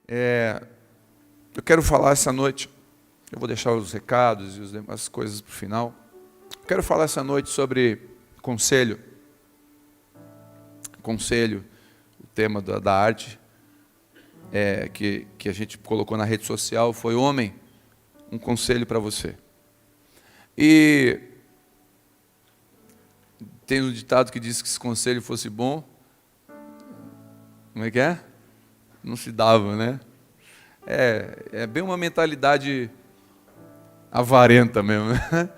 Eu quero falar essa noite, eu vou deixar os recados e as demais coisas para o final. Eu quero falar essa noite sobre conselho. Conselho, o tema da arte que a gente colocou na rede social foi homem, um conselho para você. E tem um ditado que diz que se conselho fosse bom, como é que é? Não se dava, né? É bem uma mentalidade avarenta mesmo, né?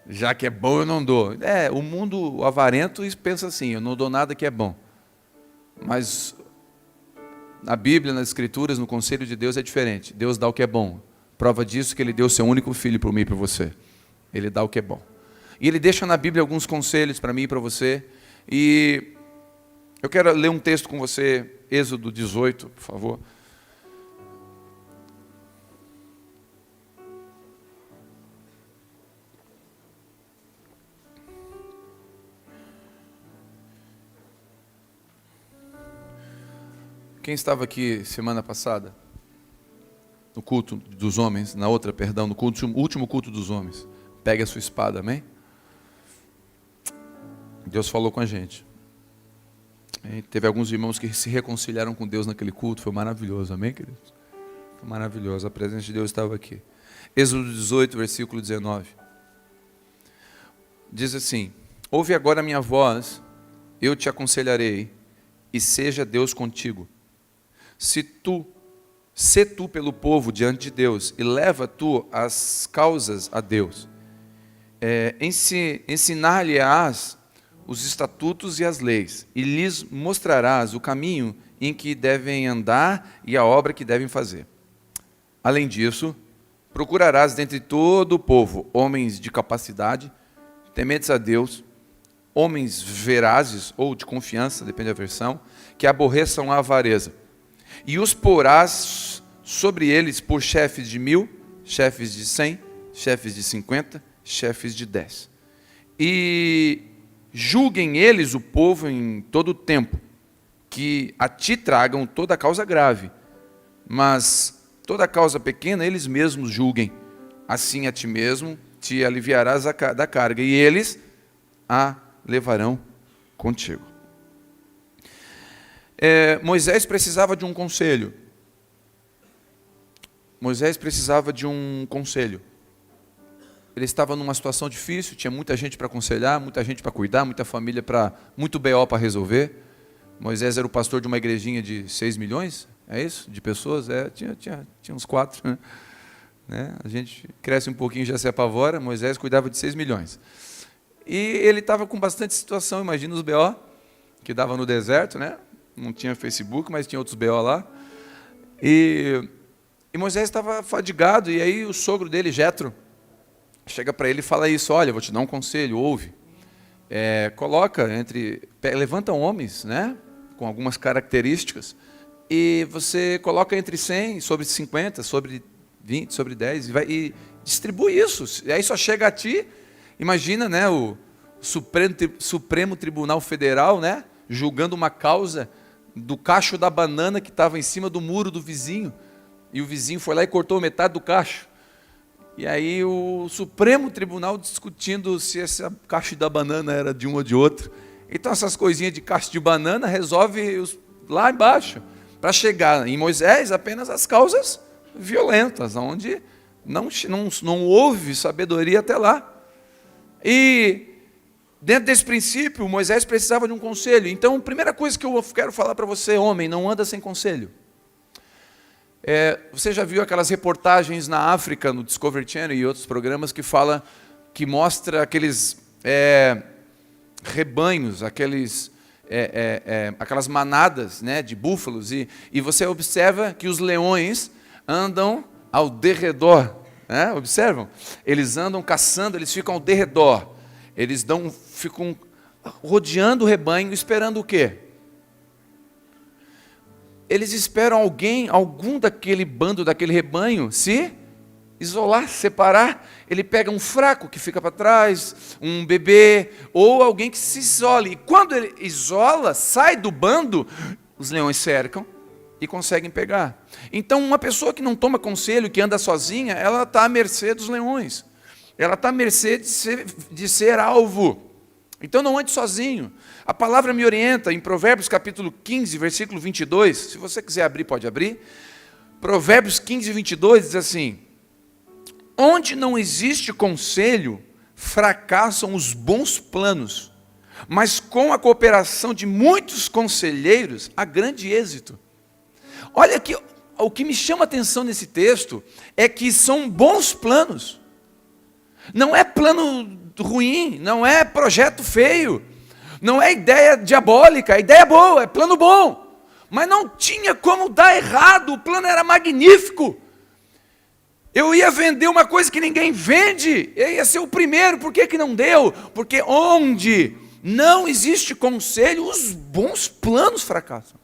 Já que é bom eu não dou. O mundo avarento pensa assim, eu não dou nada que é bom. Mas na Bíblia, nas Escrituras, no conselho de Deus é diferente. Deus dá o que é bom. Prova disso que Ele deu o seu único filho para mim e para você. Ele dá o que é bom. E Ele deixa na Bíblia alguns conselhos para mim e para você. E eu quero ler um texto com você, Êxodo 18, por favor. Quem estava aqui semana passada? No culto dos homens, no último culto dos homens. Pegue a sua espada, amém? Deus falou com a gente. E teve alguns irmãos que se reconciliaram com Deus naquele culto, foi maravilhoso, amém, queridos? Foi maravilhoso, a presença de Deus estava aqui. Êxodo 18, versículo 19. Diz assim: ouve agora a minha voz, eu te aconselharei, e seja Deus contigo. Se tu pelo povo diante de Deus, e leva tu as causas a Deus. Ensinar-lhe-ás os estatutos e as leis, e lhes mostrarás o caminho em que devem andar e a obra que devem fazer. Além disso, procurarás dentre todo o povo homens de capacidade, tementes a Deus, homens verazes ou de confiança, depende da versão, que aborreçam a avareza. E os porás sobre eles por chefes de 1000, chefes de 100, chefes de 50, chefes de 10. E julguem eles o povo em todo o tempo, que a ti tragam toda causa grave, mas toda causa pequena eles mesmos julguem. Assim a ti mesmo te aliviarás da carga, e eles a levarão contigo. Moisés precisava de um conselho. Moisés precisava de um conselho. Ele estava numa situação difícil, tinha muita gente para aconselhar, muita gente para cuidar, muita família muito BO para resolver. Moisés era o pastor de uma igrejinha de 6 milhões, é isso? De pessoas? Tinha uns 4. Né? A gente cresce um pouquinho e já se apavora. Moisés cuidava de 6 milhões. E ele estava com bastante situação, imagina os BO, que dava no deserto, né? Não tinha Facebook, mas tinha outros BO lá. E Moisés estava fadigado, e aí o sogro dele, Jetro, chega para ele e fala isso: olha, vou te dar um conselho, ouve. Levanta homens, né, com algumas características, e você coloca entre 100, sobre 50, sobre 20, sobre 10, e distribui isso. E aí só chega a ti, imagina, né, o Supremo Tribunal Federal, né, julgando uma causa do cacho da banana que estava em cima do muro do vizinho, e o vizinho foi lá e cortou metade do cacho. E aí o Supremo Tribunal discutindo se esse cacho da banana era de um ou de outro. Então essas coisinhas de cacho de banana resolve lá embaixo, para chegar em Moisés apenas as causas violentas, onde não houve sabedoria até lá. E dentro desse princípio, Moisés precisava de um conselho. Então, a primeira coisa que eu quero falar para você, homem, não anda sem conselho. Você já viu aquelas reportagens na África, no Discovery Channel e outros programas que mostra aqueles rebanhos, aquelas manadas, né, de búfalos, e você observa que os leões andam ao derredor, né? Observam? Eles andam caçando, eles ficam ao derredor. Eles ficam rodeando o rebanho, esperando o quê? Eles esperam algum daquele bando, daquele rebanho, se isolar, separar. Ele pega um fraco que fica para trás, um bebê, ou alguém que se isole. E quando ele isola, sai do bando, os leões cercam, e conseguem pegar. Então, uma pessoa que não toma conselho, que anda sozinha, ela está à mercê dos leões. Ela está à mercê de ser alvo. Então, não ande sozinho. A palavra me orienta em Provérbios capítulo 15, versículo 22. Se você quiser abrir, pode abrir. Provérbios 15, 22 diz assim: onde não existe conselho, fracassam os bons planos, mas com a cooperação de muitos conselheiros, há grande êxito. Olha aqui, o que me chama a atenção nesse texto é que são bons planos. Não é plano ruim, não é projeto feio, não é ideia diabólica, a ideia é boa, é plano bom. Mas não tinha como dar errado, o plano era magnífico. Eu ia vender uma coisa que ninguém vende, eu ia ser o primeiro, por que não deu? Porque onde não existe conselho, os bons planos fracassam.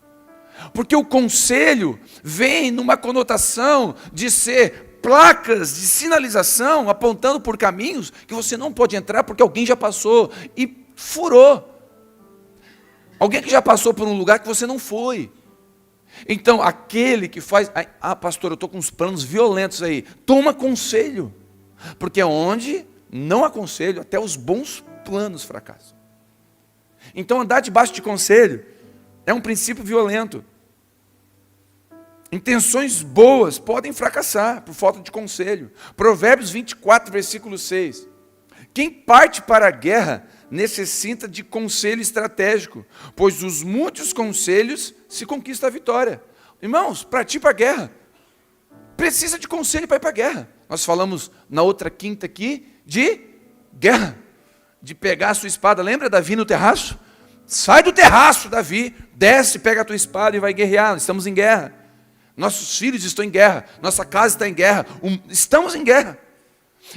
Porque o conselho vem numa conotação de ser placas de sinalização apontando por caminhos que você não pode entrar porque alguém já passou e furou. Alguém que já passou por um lugar que você não foi. Então, aquele que faz... pastor, eu estou com uns planos violentos aí. Toma conselho. Porque onde não há conselho, até os bons planos fracassam. Então, andar debaixo de conselho é um princípio violento. Intenções boas podem fracassar por falta de conselho. Provérbios 24, versículo 6. Quem parte para a guerra necessita de conselho estratégico, pois os muitos conselhos se conquista a vitória. Irmãos, para ti ir para a guerra, precisa de conselho para ir para a guerra. Nós falamos na outra quinta aqui de guerra, de pegar a sua espada. Lembra Davi no terraço? Sai do terraço, Davi, desce, pega a tua espada e vai guerrear. Estamos em guerra. Nossos filhos estão em guerra, nossa casa está em guerra, estamos em guerra.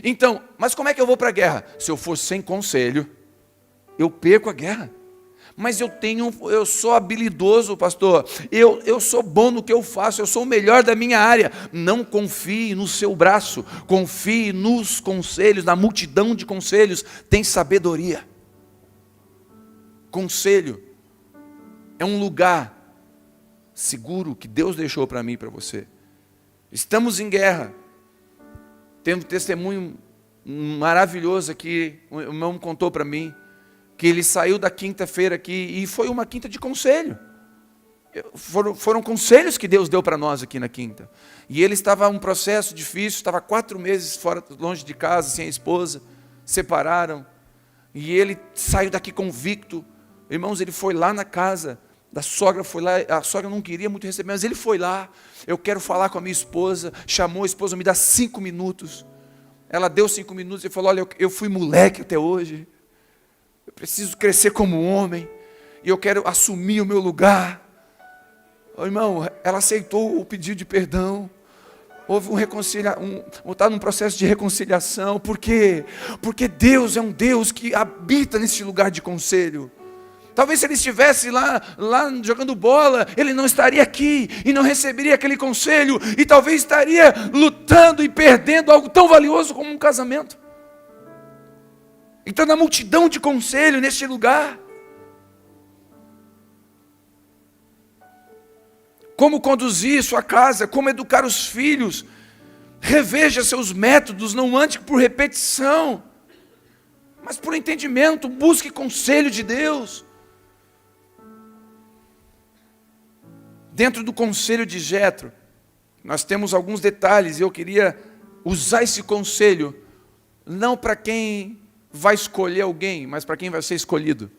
Então, mas como é que eu vou para a guerra? Se eu for sem conselho, eu perco a guerra. Mas eu sou habilidoso, pastor, eu sou bom no que eu faço, eu sou o melhor da minha área. Não confie no seu braço, confie nos conselhos, na multidão de conselhos, tem sabedoria. Conselho é um lugar seguro que Deus deixou para mim e para você. Estamos em guerra. Tem um testemunho maravilhoso aqui, o irmão me contou para mim, que ele saiu da quinta-feira aqui, e foi uma quinta de conselho. Foram conselhos que Deus deu para nós aqui na quinta. E ele estava em um processo difícil, estava 4 meses fora, longe de casa, sem a esposa, separaram, e ele saiu daqui convicto. Irmãos, ele foi lá na casa da sogra, foi lá, a sogra não queria muito receber, mas ele foi lá, eu quero falar com a minha esposa, chamou a esposa, me dá 5 minutos, ela deu 5 minutos e falou, olha, eu fui moleque até hoje, eu preciso crescer como homem, e eu quero assumir o meu lugar. Irmão, ela aceitou o pedido de perdão, houve está num processo de reconciliação. Por quê? Porque Deus é um Deus que habita nesse lugar de conselho. Talvez se ele estivesse lá jogando bola, ele não estaria aqui e não receberia aquele conselho, e talvez estaria lutando e perdendo algo tão valioso como um casamento. Então, na multidão de conselho neste lugar, como conduzir sua casa, como educar os filhos, reveja seus métodos, não ande por repetição, mas por entendimento, busque conselho de Deus. Dentro do conselho de Jetro, nós temos alguns detalhes, e eu queria usar esse conselho, não para quem vai escolher alguém, mas para quem vai ser escolhido.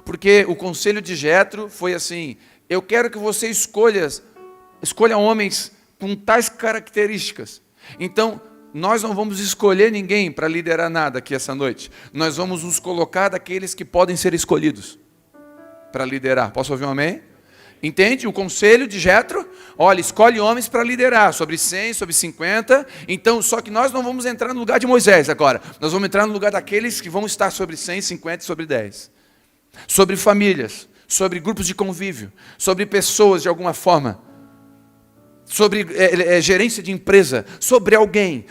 Porque o conselho de Jetro foi assim, eu quero que você escolha homens com tais características. Então, nós não vamos escolher ninguém para liderar nada aqui essa noite. Nós vamos nos colocar daqueles que podem ser escolhidos para liderar. Posso ouvir um amém? Entende? O conselho de Jetro, olha, escolhe homens para liderar, sobre 100, sobre 50, então, só que nós não vamos entrar no lugar de Moisés agora, nós vamos entrar no lugar daqueles que vão estar sobre 100, 50 e sobre 10. Sobre famílias, sobre grupos de convívio, sobre pessoas de alguma forma, sobre gerência de empresa, sobre alguém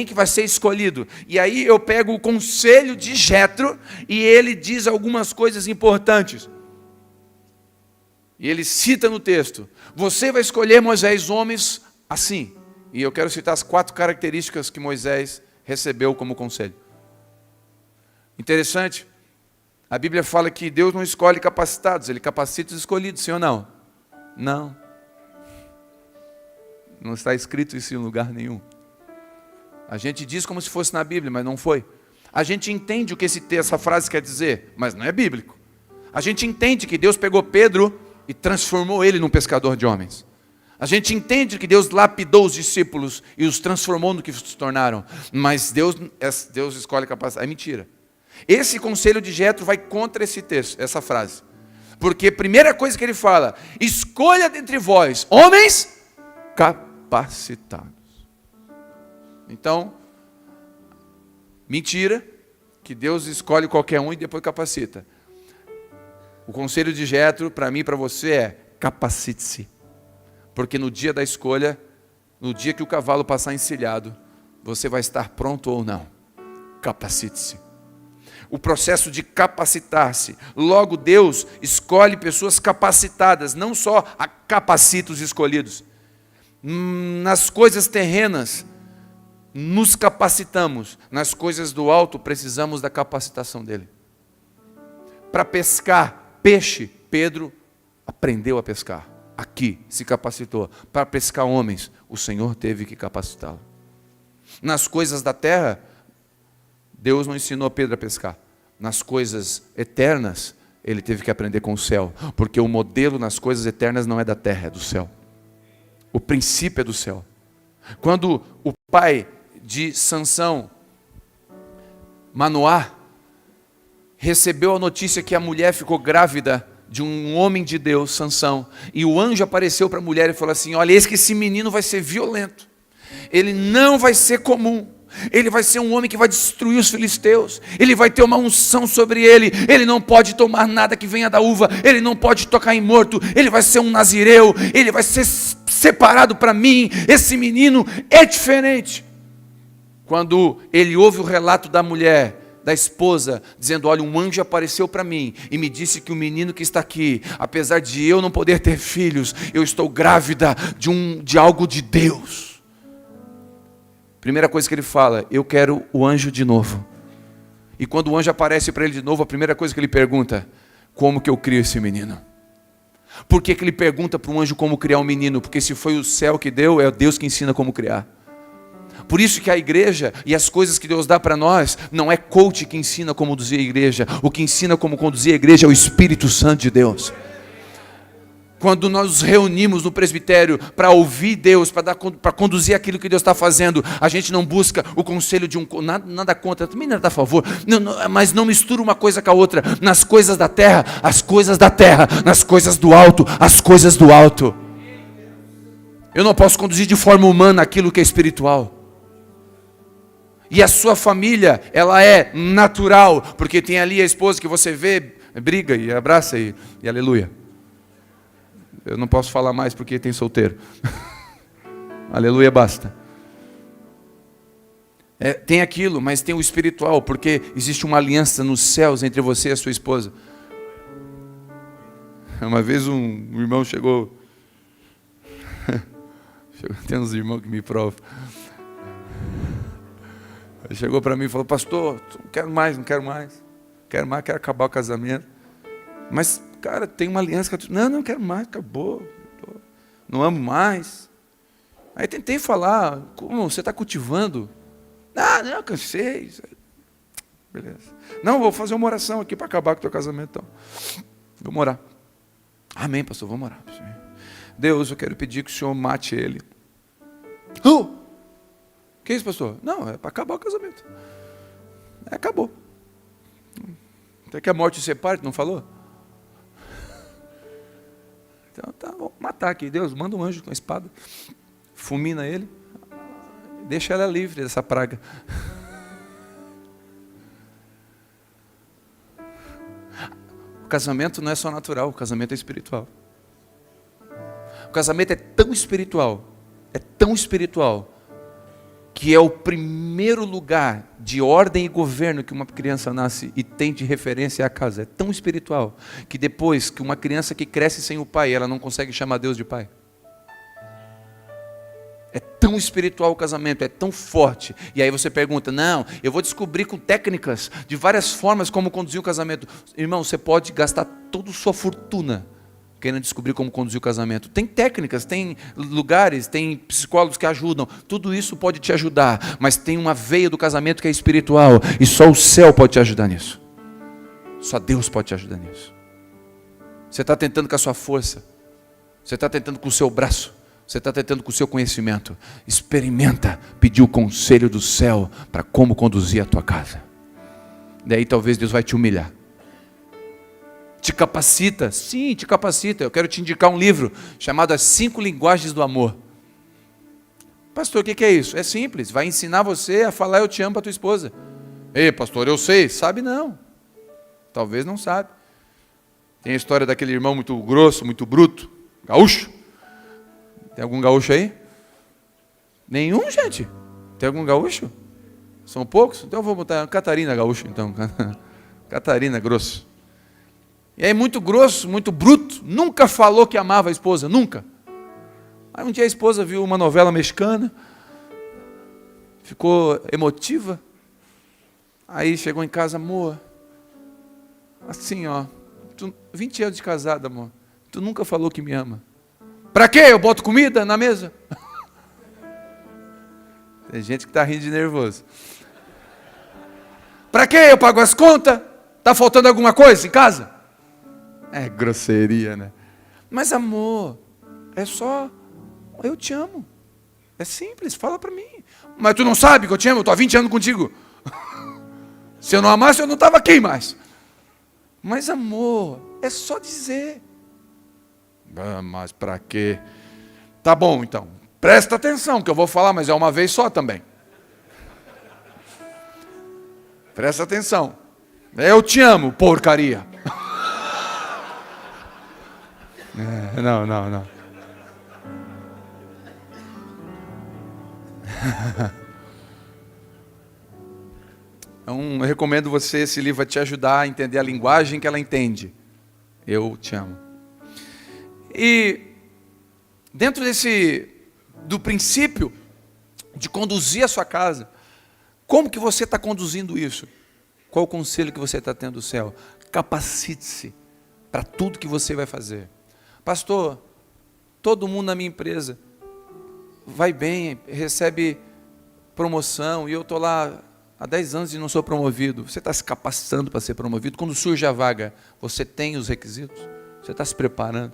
que vai ser escolhido. E aí eu pego o conselho de Jetro, e ele diz algumas coisas importantes. E ele cita no texto: você vai escolher, Moisés, homens assim. E eu quero citar as 4 características que Moisés recebeu como conselho. Interessante, a Bíblia fala que Deus não escolhe capacitados, Ele capacita os escolhidos, sim ou não? Não. Não está escrito isso em lugar nenhum. A gente diz como se fosse na Bíblia, mas não foi. A gente entende o que essa frase quer dizer, mas não é bíblico. A gente entende que Deus pegou Pedro e transformou ele num pescador de homens. A gente entende que Deus lapidou os discípulos e os transformou no que se tornaram. Mas Deus escolhe capacidade. É mentira. Esse conselho de Jetro vai contra esse texto, essa frase. Porque a primeira coisa que ele fala: escolha dentre vós homens capacitados. Então, mentira, que Deus escolhe qualquer um e depois capacita. O conselho de Jetro, para mim e para você, é: capacite-se. Porque no dia da escolha, no dia que o cavalo passar encilhado, você vai estar pronto ou não. Capacite-se. O processo de capacitar-se. Logo, Deus escolhe pessoas capacitadas, não só capacita os escolhidos. Nas coisas terrenas, nos capacitamos. Nas coisas do alto, precisamos da capacitação dele. Para pescar peixe, Pedro aprendeu a pescar. Aqui se capacitou. Para pescar homens, o Senhor teve que capacitá-lo. Nas coisas da terra, Deus não ensinou Pedro a pescar. Nas coisas eternas, ele teve que aprender com o céu. Porque o modelo nas coisas eternas não é da terra, é do céu. O princípio é do céu. Quando o pai de Sansão, Manoá, recebeu a notícia que a mulher ficou grávida de um homem de Deus, Sansão, e o anjo apareceu para a mulher e falou assim: olha, eis que esse menino vai ser violento, ele não vai ser comum, ele vai ser um homem que vai destruir os filisteus, ele vai ter uma unção sobre ele, ele não pode tomar nada que venha da uva, ele não pode tocar em morto, ele vai ser um nazireu, ele vai ser separado para mim, esse menino é diferente. Quando ele ouve o relato da mulher, da esposa, dizendo: olha, um anjo apareceu para mim e me disse que o menino que está aqui, apesar de eu não poder ter filhos, eu estou grávida de algo de Deus. Primeira coisa que ele fala: eu quero o anjo de novo. E quando o anjo aparece para ele de novo, a primeira coisa que ele pergunta: como que eu crio esse menino? Por que ele pergunta para um anjo como criar um menino? Porque se foi o céu que deu, é Deus que ensina como criar. Por isso que a igreja e as coisas que Deus dá para nós, não é coach que ensina como conduzir a igreja. O que ensina como conduzir a igreja é o Espírito Santo de Deus. Quando nós nos reunimos no presbitério para ouvir Deus, para conduzir aquilo que Deus está fazendo, a gente não busca o conselho de nada contra, também nada a favor, mas não mistura uma coisa com a outra. Nas coisas da terra, as coisas da terra; nas coisas do alto, as coisas do alto. Eu não posso conduzir de forma humana aquilo que é espiritual. E a sua família, ela é natural, porque tem ali a esposa que você vê, briga e abraça e aleluia. Eu não posso falar mais porque tem solteiro. Aleluia, basta. Tem aquilo, mas tem o espiritual, porque existe uma aliança nos céus entre você e a sua esposa. Uma vez um irmão chegou. Tem uns irmãos que me provam. Ele chegou para mim e falou: pastor, não quero mais, quero acabar o casamento. Mas, cara, tem uma aliança. Não quero mais, acabou. Não amo mais. Aí tentei falar: como você está cultivando? Não, cansei. Beleza. Não, vou fazer uma oração aqui para acabar com o teu casamento. Então. Vamos orar. Amém, pastor, vamos orar. Deus, eu quero pedir que o Senhor mate ele. Que isso, pastor? Não, é para acabar o casamento. Acabou. Até que a morte separe, não falou? Então tá, vamos matar aqui. Deus, manda um anjo com a espada, fulmina ele, deixa ela livre dessa praga. O casamento não é só natural, o casamento é espiritual. O casamento é tão espiritual, que é o primeiro lugar de ordem e governo que uma criança nasce e tem de referência à casa. É tão espiritual que depois que uma criança que cresce sem o pai, ela não consegue chamar Deus de pai. É tão espiritual o casamento, é tão forte. E aí você pergunta, não, eu vou descobrir com técnicas, de várias formas, como conduzir o casamento. Irmão, você pode gastar toda a sua fortuna querendo descobrir como conduzir o casamento. Tem técnicas, tem lugares, tem psicólogos que ajudam. Tudo isso pode te ajudar, mas tem uma veia do casamento que é espiritual. E só o céu pode te ajudar nisso. Só Deus pode te ajudar nisso. Você está tentando com a sua força. Você está tentando com o seu braço. Você está tentando com o seu conhecimento. Experimenta pedir o conselho do céu para como conduzir a tua casa. Daí talvez Deus vai te humilhar. Te capacita? Sim, te capacita. Eu quero te indicar um livro chamado As 5 Linguagens do Amor. Pastor, o que é isso? É simples, vai ensinar você a falar eu te amo para tua esposa. Ei, pastor, eu sei. Sabe não. Talvez não sabe. Tem a história daquele irmão muito grosso, muito bruto, gaúcho. Tem algum gaúcho aí? Nenhum, gente. Tem algum gaúcho? São poucos? Então eu vou botar Catarina gaúcho, então. Catarina grosso. E aí muito grosso, muito bruto, nunca falou que amava a esposa, nunca. Aí um dia a esposa viu uma novela mexicana, ficou emotiva, aí chegou em casa, amor, assim 20 anos de casada, amor, tu nunca falou que me ama. Pra quê? Eu boto comida na mesa? Tem gente que está rindo de nervoso. Pra quê? Eu pago as contas? Tá faltando alguma coisa em casa? É grosseria, né? Mas amor, é só, eu te amo. É simples, fala pra mim. Mas tu não sabe que eu te amo? Eu estou há 20 anos contigo. Se eu não amasse, eu não estava aqui mais. Mas amor, é só dizer. Ah, mas pra quê? Tá bom então, presta atenção que eu vou falar, mas é uma vez só também. Presta atenção. Eu te amo, porcaria. Não. Eu recomendo você, esse livro vai te ajudar a entender a linguagem que ela entende. Eu te amo. E dentro do princípio de conduzir a sua casa, como que você está conduzindo isso? Qual o conselho que você está tendo do céu? Capacite-se para tudo que você vai fazer. Pastor, todo mundo na minha empresa vai bem, recebe promoção, e eu estou lá há 10 anos e não sou promovido. Você está se capacitando para ser promovido? Quando surge a vaga, você tem os requisitos? Você está se preparando?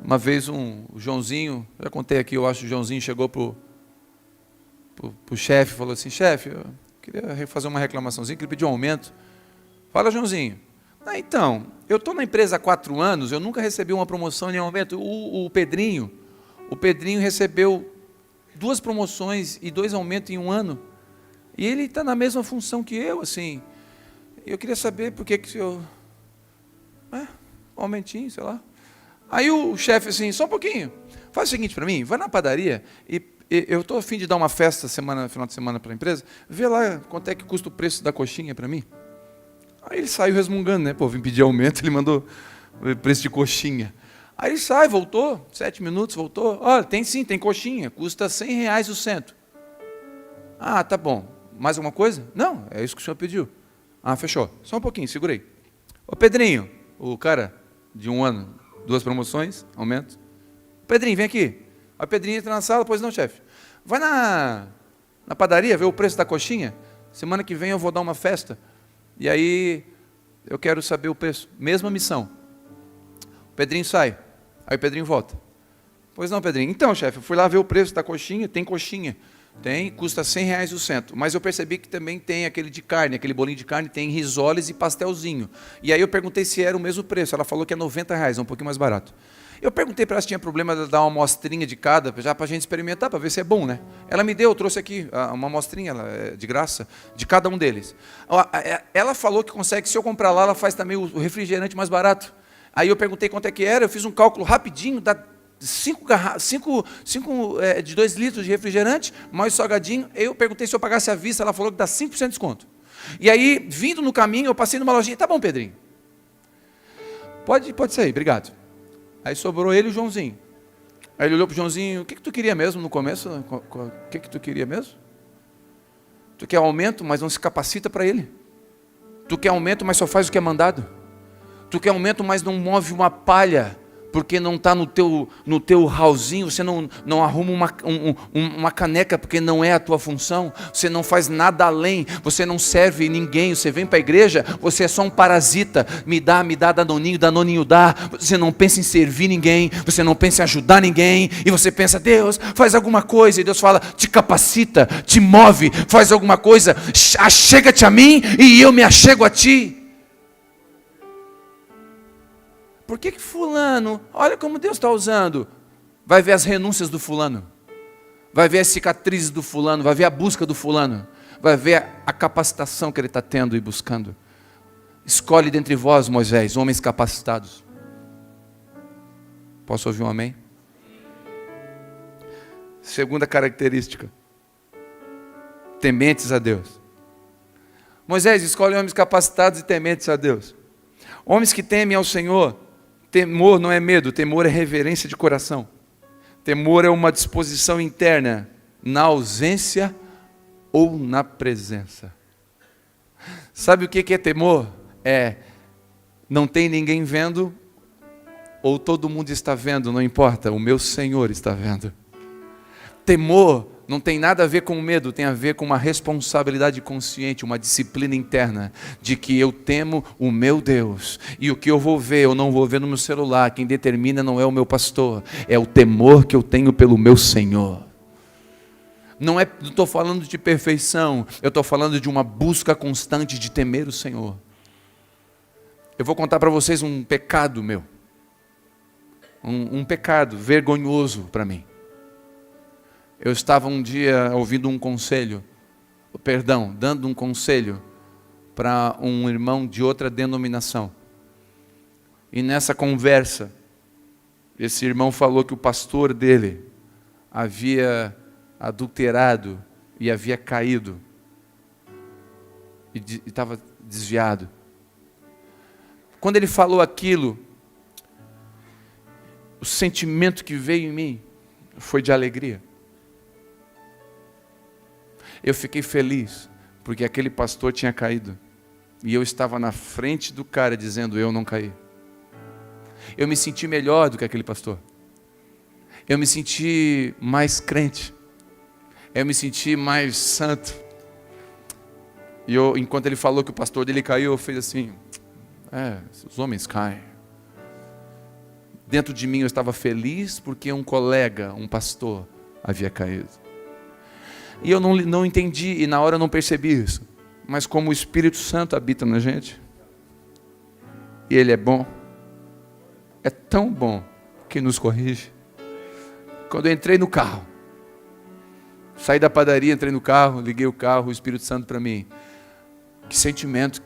Uma vez o Joãozinho, já contei aqui, eu acho, o Joãozinho chegou para o chefe e falou assim, chefe, eu queria fazer uma reclamaçãozinha, queria pedir um aumento. Fala, Joãozinho. Então, eu estou na empresa há 4 anos, eu nunca recebi uma promoção nem um aumento. O Pedrinho recebeu 2 promoções e 2 aumentos em 1 ano. E ele está na mesma função que eu, assim. Eu queria saber por que eu... um aumentinho, sei lá. Aí o chefe assim, só um pouquinho, faz o seguinte para mim, vai na padaria e eu estou a fim de dar uma festa final de semana para a empresa, vê lá quanto é que custa o preço da coxinha para mim. Aí ele saiu resmungando, né? Pô, vim pedir aumento, ele mandou o preço de coxinha. Aí ele sai, voltou, 7 minutos, voltou. Olha, tem sim, tem coxinha, custa R$100 o cento. Ah, tá bom. Mais alguma coisa? Não, é isso que o senhor pediu. Ah, fechou. Só um pouquinho, segurei. Ô Pedrinho, o cara de 1 ano, 2 promoções, aumento. Pedrinho, vem aqui. Aí o Pedrinho entra na sala, pois não, chefe. Vai na padaria ver o preço da coxinha. Semana que vem eu vou dar uma festa. E aí, eu quero saber o preço. Mesma missão. O Pedrinho sai. Aí o Pedrinho volta. Pois não, Pedrinho. Então, chefe, eu fui lá ver o preço da coxinha. Tem coxinha. Tem, custa R$100 o cento. Mas eu percebi que também tem aquele de carne, aquele bolinho de carne, tem risoles e pastelzinho. E aí eu perguntei se era o mesmo preço. Ela falou que é R$90, é um pouquinho mais barato. Eu perguntei para ela se tinha problema de dar uma amostrinha de cada, já para a gente experimentar, para ver se é bom, né? Ela me deu, eu trouxe aqui uma amostrinha de graça, de cada um deles. Ela falou que consegue, se eu comprar lá, ela faz também o refrigerante mais barato. Aí eu perguntei quanto é que era, eu fiz um cálculo rapidinho, dá cinco de 2 litros de refrigerante, mais salgadinho. Eu perguntei se eu pagasse à vista, ela falou que dá 5% de desconto. E aí, vindo no caminho, eu passei numa lojinha. Tá bom, Pedrinho. Pode sair, obrigado. Aí sobrou ele e o Joãozinho. Aí ele olhou para o Joãozinho: o que tu queria mesmo no começo? O que tu queria mesmo? Tu quer aumento, mas não se capacita para ele. Tu quer aumento, mas só faz o que é mandado. Tu quer aumento, mas não move uma palha, porque não está no teu hallzinho. Você não arruma uma caneca, porque não é a tua função. Você não faz nada além. Você não serve ninguém. Você vem para a igreja, você é só um parasita. Me dá, danoninho dá. Você não pensa em servir ninguém. Você não pensa em ajudar ninguém. E você pensa: Deus, faz alguma coisa. E Deus fala: te capacita, te move, faz alguma coisa. Achega-te a mim e eu me achego a ti. Por que fulano, olha como Deus está usando, vai ver as renúncias do fulano, vai ver as cicatrizes do fulano, vai ver a busca do fulano, vai ver a capacitação que ele está tendo e buscando. Escolhe dentre vós, Moisés, homens capacitados. Posso ouvir um amém? Segunda característica: tementes a Deus. Moisés escolhe homens capacitados e tementes a Deus. Homens que temem ao Senhor. Temor não é medo, temor é reverência de coração. Temor é uma disposição interna, na ausência ou na presença. Sabe o que é temor? Não tem ninguém vendo, ou todo mundo está vendo, não importa, o meu Senhor está vendo. Temor não tem nada a ver com medo, tem a ver com uma responsabilidade consciente, uma disciplina interna, de que eu temo o meu Deus, e o que eu vou ver, eu não vou ver no meu celular. Quem determina não é o meu pastor, é o temor que eu tenho pelo meu Senhor. Não estou falando de perfeição, eu estou falando de uma busca constante de temer o Senhor. Eu vou contar para vocês um pecado meu, um pecado vergonhoso para mim. Eu estava um dia ouvindo dando um conselho para um irmão de outra denominação. E nessa conversa, esse irmão falou que o pastor dele havia adulterado e havia caído. E estava desviado. Quando ele falou aquilo, o sentimento que veio em mim foi de alegria. Eu fiquei feliz, porque aquele pastor tinha caído. E eu estava na frente do cara dizendo: eu não caí. Eu me senti melhor do que aquele pastor. Eu me senti mais crente. Eu me senti mais santo. E enquanto ele falou que o pastor dele caiu, eu fiz assim: os homens caem. Dentro de mim eu estava feliz porque um colega, um pastor, havia caído. E eu não entendi, e na hora eu não percebi isso. Mas como o Espírito Santo habita na gente, e Ele é bom, é tão bom que nos corrige. Quando eu entrei no carro, saí da padaria, entrei no carro, liguei o carro, o Espírito Santo para mim: que sentimento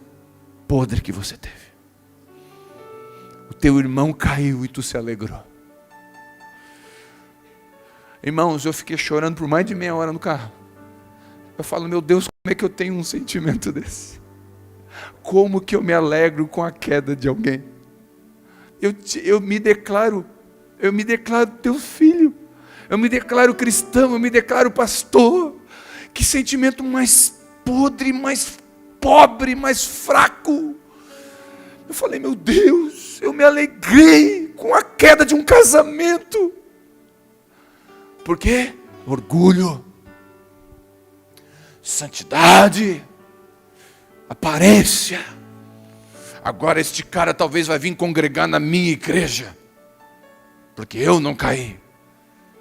podre que você teve. O teu irmão caiu e tu se alegrou. Irmãos, eu fiquei chorando por mais de meia hora no carro. Eu falo: meu Deus, como é que eu tenho um sentimento desse? Como que eu me alegro com a queda de alguém? Eu me declaro teu filho. Eu me declaro cristão, eu me declaro pastor. Que sentimento mais podre, mais pobre, mais fraco. Eu falei: meu Deus, eu me alegrei com a queda de um casamento. Por quê? Orgulho, santidade, aparência. Agora este cara talvez vai vir congregar na minha igreja, porque eu não caí.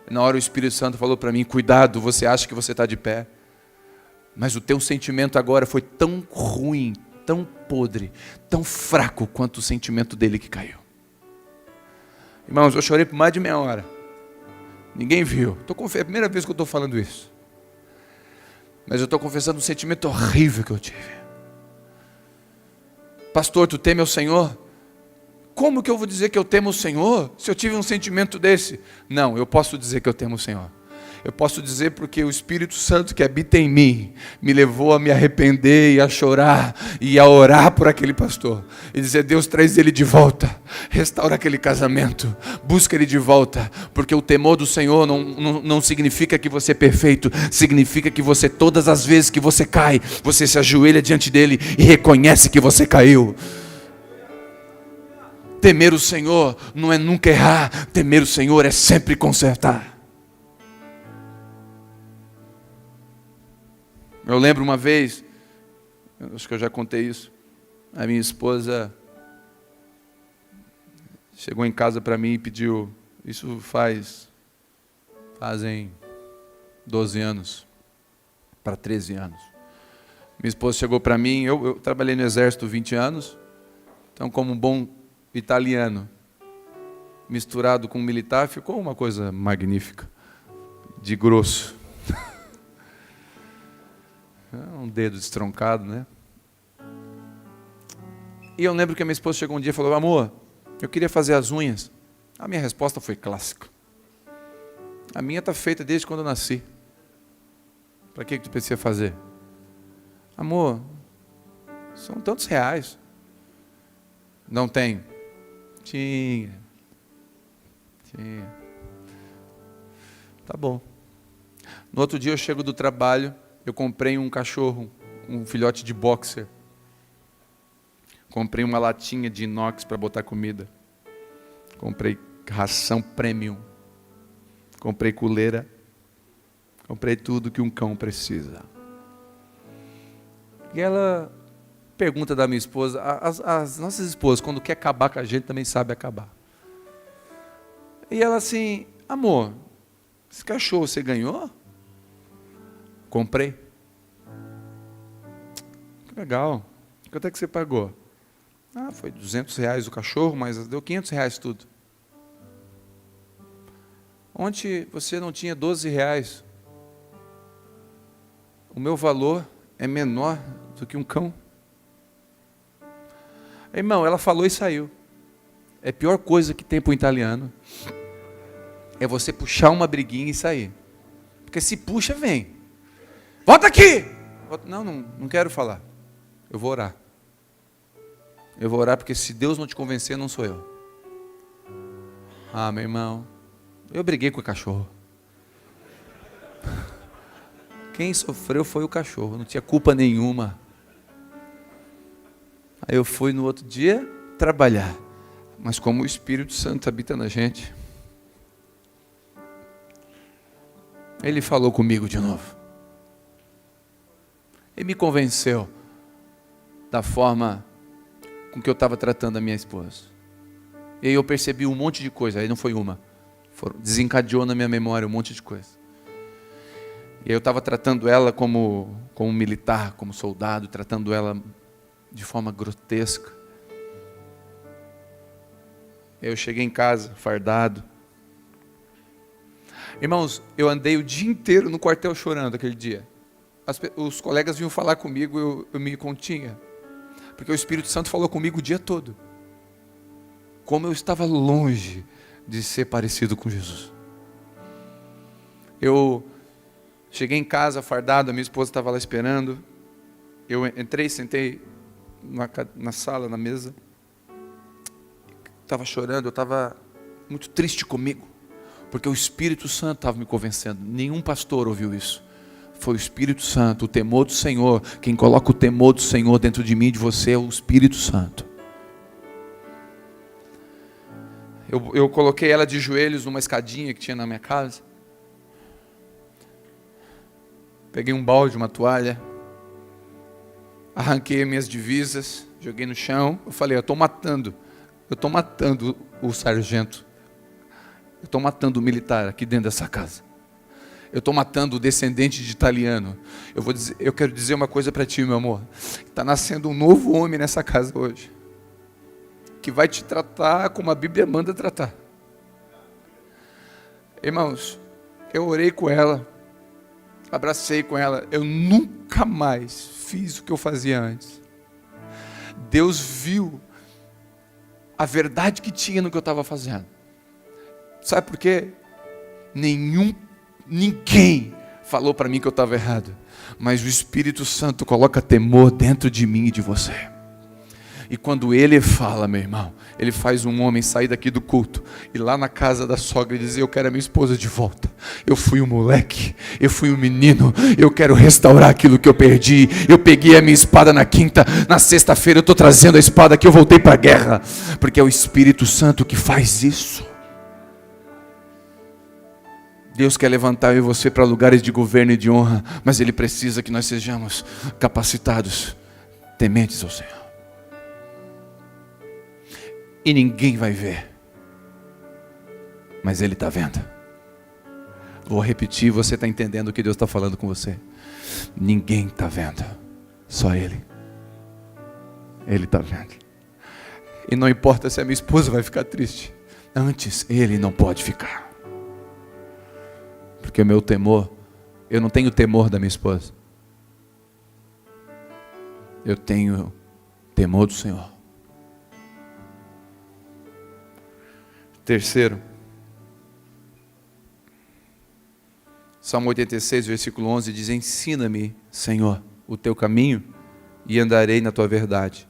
E na hora o Espírito Santo falou para mim: cuidado, você acha que você está de pé, mas o teu sentimento agora foi tão ruim, tão podre, tão fraco quanto o sentimento dele que caiu. Irmãos, eu chorei por mais de meia hora. Ninguém viu. É a primeira vez que eu estou falando isso. Mas eu estou confessando um sentimento horrível que eu tive. Pastor, tu teme ao Senhor? como que eu vou dizer que eu temo o Senhor se eu tive um sentimento desse? Não, eu posso dizer que eu temo o Senhor. Eu posso dizer porque o Espírito Santo que habita em mim me levou a me arrepender e a chorar e a orar por aquele pastor. E dizer, Deus, traz ele de volta. Restaura aquele casamento. Busca ele de volta. Porque o temor do Senhor não significa que você é perfeito. Significa que você, todas as vezes que você cai, você se ajoelha diante dele e reconhece que você caiu. Temer o Senhor não é nunca errar. Temer o Senhor é sempre consertar. Eu lembro uma vez, acho que eu já contei isso, a minha esposa chegou em casa para mim e pediu, isso fazem 12 anos, para 13 anos. Minha esposa chegou para mim, eu trabalhei no exército 20 anos, então como um bom italiano, misturado com militar, ficou uma coisa magnífica, de grosso. Um dedo destroncado, né? E eu lembro que a minha esposa chegou um dia e falou, amor, eu queria fazer as unhas. A minha resposta foi clássica. A minha está feita desde quando eu nasci. Para que tu precisa fazer? Amor, são tantos reais. Não tem? Tinha. Tá bom. No outro dia eu chego do trabalho, eu comprei um cachorro, um filhote de boxer. Comprei uma latinha de inox para botar comida. Comprei ração premium. Comprei coleira. Comprei tudo que um cão precisa. E ela pergunta da minha esposa, as nossas esposas, quando quer acabar com a gente, também sabe acabar. E ela assim, amor, esse cachorro você ganhou? Comprei. Que legal. Quanto é que você pagou? Ah, foi R$200 o cachorro, mas deu R$500 tudo. Ontem você não tinha R$12. O meu valor é menor do que um cão. Irmão, ela falou e saiu. É a pior coisa que tem para o italiano. É você puxar uma briguinha e sair. Porque se puxa, vem. Volta aqui! Não quero falar. Eu vou orar. Eu vou orar porque se Deus não te convencer, não sou eu. Ah, meu irmão, eu briguei com o cachorro. Quem sofreu foi o cachorro, não tinha culpa nenhuma. Aí eu fui no outro dia trabalhar. Mas como o Espírito Santo habita na gente, ele falou comigo de novo. Ele me convenceu da forma com que eu estava tratando a minha esposa. E aí eu percebi um monte de coisa, aí não foi uma. Desencadeou na minha memória um monte de coisa. E aí eu estava tratando ela como militar, como soldado, tratando ela de forma grotesca. Eu cheguei em casa, fardado. Irmãos, eu andei o dia inteiro no quartel chorando aquele dia. Os colegas vinham falar comigo, eu me continha. Porque o Espírito Santo falou comigo o dia todo. Como eu estava longe de ser parecido com Jesus. Eu cheguei em casa fardado, a minha esposa estava lá esperando. Eu entrei, sentei na sala, na mesa. Estava chorando, eu estava muito triste comigo. Porque o Espírito Santo estava me convencendo. Nenhum pastor ouviu isso. Foi o Espírito Santo, o temor do Senhor. Quem coloca o temor do Senhor dentro de mim e de você é o Espírito Santo. Eu coloquei ela de joelhos numa escadinha que tinha na minha casa. Peguei um balde, uma toalha. Arranquei minhas divisas, joguei no chão. Eu falei, eu estou matando o sargento. Eu estou matando o militar aqui dentro dessa casa. Eu estou matando o descendente de italiano. Eu quero dizer uma coisa para ti, meu amor. Está nascendo um novo homem nessa casa hoje. Que vai te tratar como a Bíblia manda tratar. Irmãos, eu orei com ela. Abracei com ela. Eu nunca mais fiz o que eu fazia antes. Deus viu a verdade que tinha no que eu estava fazendo. Sabe por quê? Ninguém falou para mim que eu estava errado. Mas o Espírito Santo coloca temor dentro de mim e de você. E quando Ele fala, meu irmão, Ele faz um homem sair daqui do culto, ir lá na casa da sogra e dizer: eu quero a minha esposa de volta. Eu fui um moleque, eu fui um menino, eu quero restaurar aquilo que eu perdi. Eu peguei a minha espada na quinta, na sexta-feira eu estou trazendo a espada que eu voltei para a guerra. Porque é o Espírito Santo que faz isso. Deus quer levantar eu e você para lugares de governo e de honra, mas Ele precisa que nós sejamos capacitados, tementes ao Senhor. E ninguém vai ver, mas Ele está vendo. Vou repetir, você está entendendo o que Deus está falando com você? Ninguém está vendo, só Ele. Ele está vendo. E não importa se a minha esposa vai ficar triste, antes Ele não pode ficar. Porque o meu temor, eu não tenho temor da minha esposa. Eu tenho temor do Senhor. Terceiro, Salmo 86, versículo 11 diz: ensina-me, Senhor, o teu caminho e andarei na tua verdade.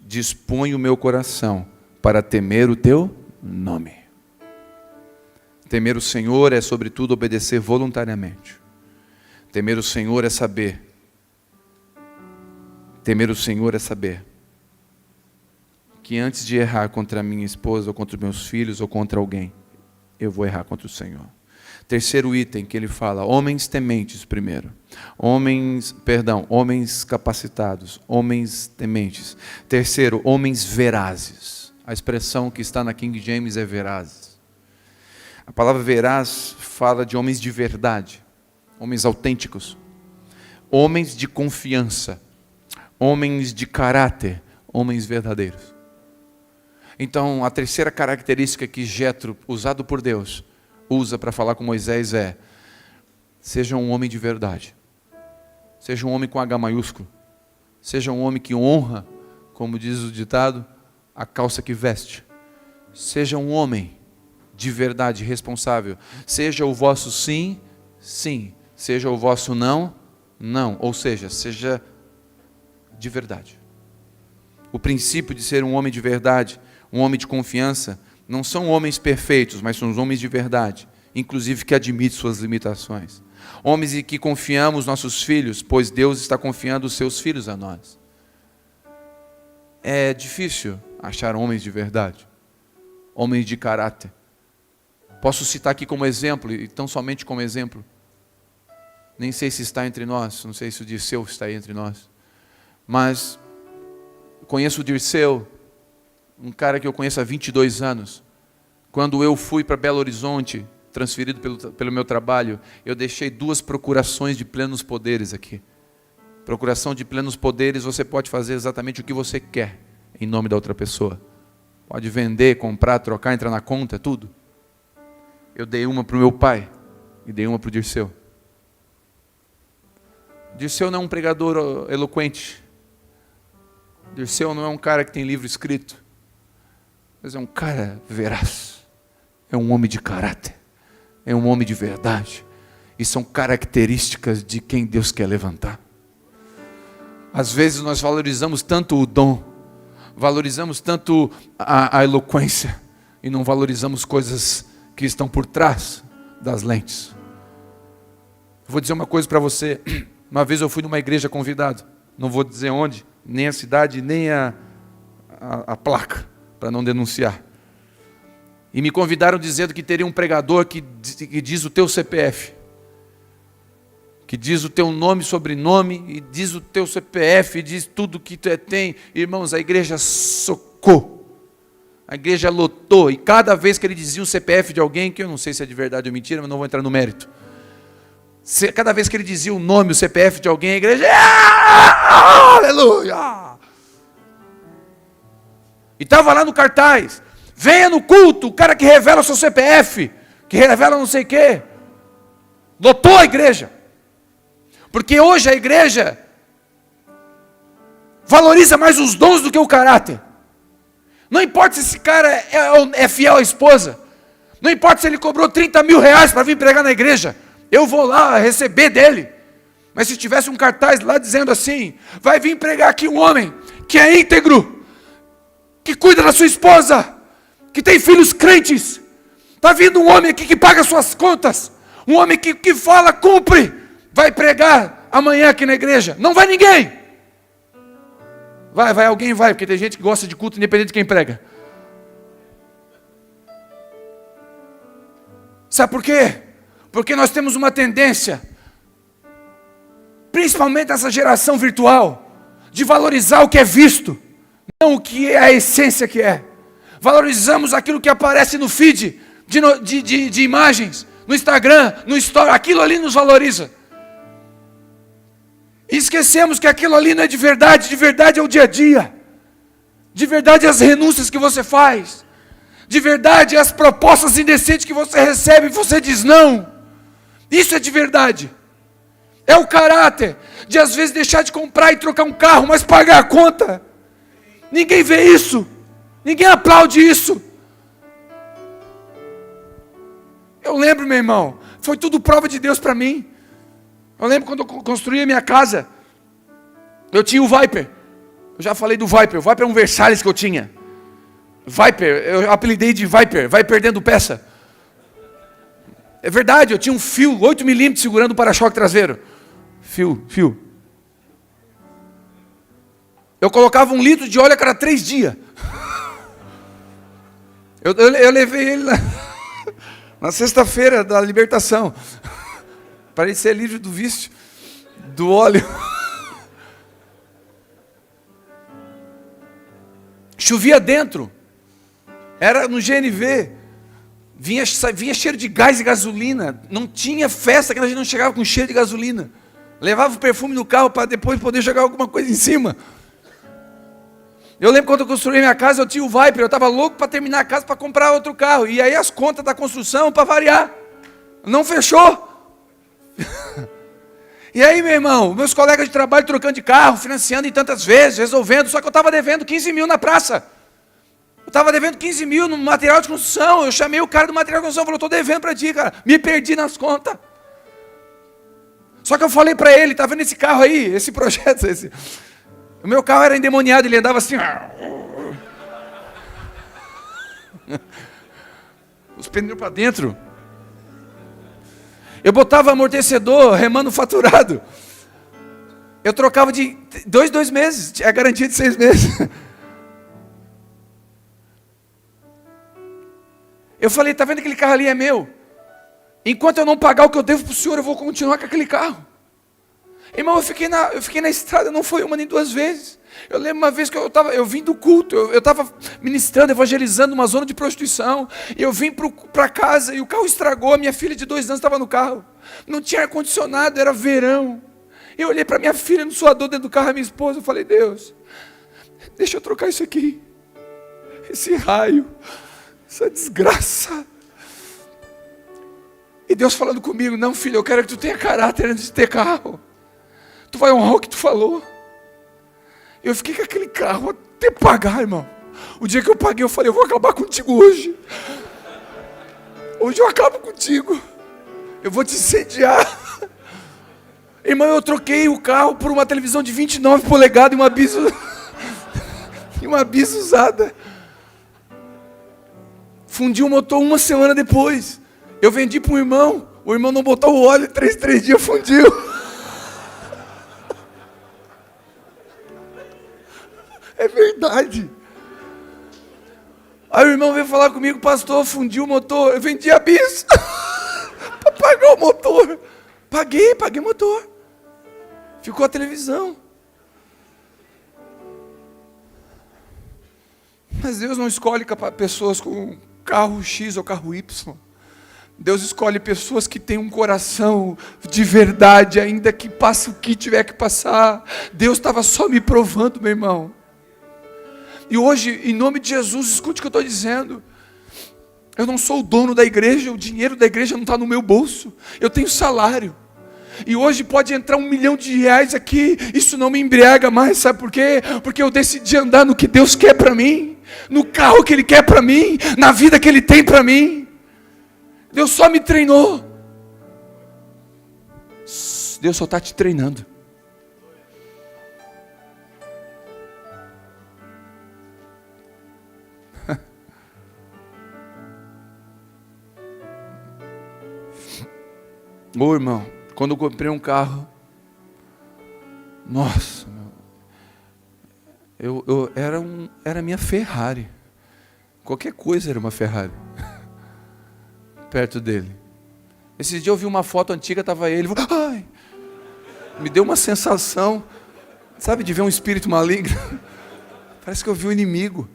Dispõe o meu coração para temer o teu nome. Temer o Senhor é, sobretudo, obedecer voluntariamente. Temer o Senhor é saber. Temer o Senhor é saber que antes de errar contra a minha esposa, ou contra os meus filhos, ou contra alguém, eu vou errar contra o Senhor. Terceiro item que ele fala: homens tementes primeiro. Homens capacitados, homens tementes. Terceiro, homens verazes. A expressão que está na King James é verazes. A palavra veraz fala de homens de verdade, homens autênticos, homens de confiança, homens de caráter, homens verdadeiros. Então, a terceira característica que Jetro, usado por Deus, usa para falar com Moisés é: seja um homem de verdade, seja um homem com H maiúsculo, seja um homem que honra, como diz o ditado, a calça que veste. Seja um homem de verdade, responsável. Seja o vosso sim, sim. Seja o vosso não, não. Ou seja de verdade. O princípio de ser um homem de verdade, um homem de confiança, não são homens perfeitos, mas são os homens de verdade, inclusive que admitem suas limitações. Homens em que confiamos nossos filhos, pois Deus está confiando os seus filhos a nós. É difícil achar homens de verdade, homens de caráter. Posso citar aqui como exemplo, e tão somente como exemplo. Nem sei se está entre nós, não sei se o Dirceu está aí entre nós. Mas conheço o Dirceu, um cara que eu conheço há 22 anos. Quando eu fui para Belo Horizonte, transferido pelo meu trabalho, eu deixei 2 procurações de plenos poderes aqui. Procuração de plenos poderes, você pode fazer exatamente o que você quer em nome da outra pessoa. Pode vender, comprar, trocar, entrar na conta, tudo. Eu dei uma para o meu pai e dei uma para o Dirceu. Dirceu não é um pregador eloquente. Dirceu não é um cara que tem livro escrito. Mas é um cara veraz. É um homem de caráter. É um homem de verdade. E são características de quem Deus quer levantar. Às vezes nós valorizamos tanto o dom, valorizamos tanto a eloquência, e não valorizamos coisas que estão por trás das lentes. Vou dizer uma coisa para você. Uma vez eu fui numa igreja convidado, não vou dizer onde, nem a cidade, nem a placa, para não denunciar. E me convidaram dizendo que teria um pregador que diz o teu CPF, que diz o teu nome, sobrenome, e diz o teu CPF, e diz tudo que tu tem. Irmãos, a igreja socou. A igreja lotou, e cada vez que ele dizia o CPF de alguém, que eu não sei se é de verdade ou mentira, mas não vou entrar no mérito. Cada vez que ele dizia o nome, o CPF de alguém, a igreja... Aleluia! E estava lá no cartaz: venha no culto, o cara que revela o seu CPF, que revela não sei o quê. Lotou a igreja. Porque hoje a igreja valoriza mais os dons do que o caráter. Não importa se esse cara é fiel à esposa. Não importa se ele cobrou 30 mil reais para vir pregar na igreja. Eu vou lá receber dele. Mas se tivesse um cartaz lá dizendo assim: vai vir pregar aqui um homem que é íntegro, que cuida da sua esposa, que tem filhos crentes. Está vindo um homem aqui que paga suas contas. Um homem que fala, cumpre. Vai pregar amanhã aqui na igreja. Não vai ninguém. Vai, alguém vai, porque tem gente que gosta de culto independente de quem prega. Sabe por quê? Porque nós temos uma tendência, principalmente nessa geração virtual, de valorizar o que é visto, não o que é a essência que é. Valorizamos aquilo que aparece no feed de imagens, no Instagram, no Story, aquilo ali nos valoriza. E esquecemos que aquilo ali não é de verdade é o dia a dia. De verdade é as renúncias que você faz. De verdade é as propostas indecentes que você recebe e você diz não. Isso é de verdade. É o caráter de às vezes deixar de comprar e trocar um carro, mas pagar a conta. Ninguém vê isso. Ninguém aplaude isso. Eu lembro, meu irmão, foi tudo prova de Deus para mim. Eu lembro quando eu construí a minha casa, eu tinha o Viper. Eu já falei do Viper. O Viper é um Versalhes que eu tinha. Viper, eu apelidei de Viper. Vai perdendo peça. É verdade, eu tinha um fio 8 milímetros segurando o para-choque traseiro. Fio. Eu colocava 1 litro de óleo a cada 3 dias. Eu levei ele na sexta-feira da libertação. Para ele ser livre do vício, do óleo. Chovia dentro. Era no GNV. Vinha cheiro de gás e gasolina. Não tinha festa que a gente não chegava com cheiro de gasolina. Levava o perfume no carro para depois poder jogar alguma coisa em cima. Eu lembro quando eu construí minha casa, eu tinha o Viper. Eu estava louco para terminar a casa para comprar outro carro. E aí as contas da construção, para variar, não fechou. E aí, meu irmão, meus colegas de trabalho trocando de carro, financiando em tantas vezes, resolvendo. Só que eu estava devendo 15 mil na praça. Eu estava devendo 15 mil no material de construção. Eu chamei o cara do material de construção e falei: estou devendo para ti, cara. Me perdi nas contas. Só que eu falei para ele: tá vendo esse carro aí? Esse projeto, o meu carro era endemoniado, ele andava assim. Os pneus para dentro. Eu botava amortecedor, remanufaturado. Eu trocava de 2 meses, a garantia de 6 meses. Eu falei: tá vendo aquele carro ali é meu? Enquanto eu não pagar o que eu devo para o senhor, eu vou continuar com aquele carro. Irmão, eu fiquei na estrada, não foi 1 nem 2 vezes. Eu lembro uma vez que eu vim do culto, eu estava ministrando, evangelizando uma zona de prostituição, e eu vim para casa, e o carro estragou, a minha filha de 2 anos estava no carro, não tinha ar-condicionado, era verão. Eu olhei para minha filha no suador dentro do carro, a minha esposa, eu falei: Deus, deixa eu trocar isso aqui, esse raio, essa desgraça. E Deus falando comigo: não, filho, eu quero que tu tenha caráter antes de ter carro. Tu vai honrar o que tu falou. Eu fiquei com aquele carro até pagar, irmão. O dia que eu paguei, eu falei: eu vou acabar contigo hoje. Hoje eu acabo contigo. Eu vou te incendiar. Irmão, eu troquei o carro por uma televisão de 29 polegadas e uma bis usada. Fundi o motor 1 semana depois. Eu vendi para um irmão. O irmão não botou o óleo, 3 dias fundiu. É verdade. Aí o irmão veio falar comigo: pastor, fundiu o motor. Eu vendi a bis para pagar o motor. Paguei o motor. Ficou a televisão. Mas Deus não escolhe pessoas com carro X ou carro Y. Deus escolhe pessoas que têm um coração de verdade, ainda que passe o que tiver que passar. Deus estava só me provando, meu irmão. E hoje, em nome de Jesus, escute o que eu estou dizendo. Eu não sou o dono da igreja, o dinheiro da igreja não está no meu bolso. Eu tenho salário. E hoje pode entrar R$1 milhão aqui, isso não me embriaga mais, sabe por quê? Porque eu decidi andar no que Deus quer para mim. no carro que Ele quer para mim, na vida que Ele tem para mim. Deus só me treinou. Deus só está te treinando. Ô irmão, quando eu comprei um carro, nossa, era a minha Ferrari. Qualquer coisa era uma Ferrari perto dele. Esse dia eu vi uma foto antiga, estava ele, ai, me deu uma sensação, sabe, de ver um espírito maligno. Parece que eu vi um inimigo.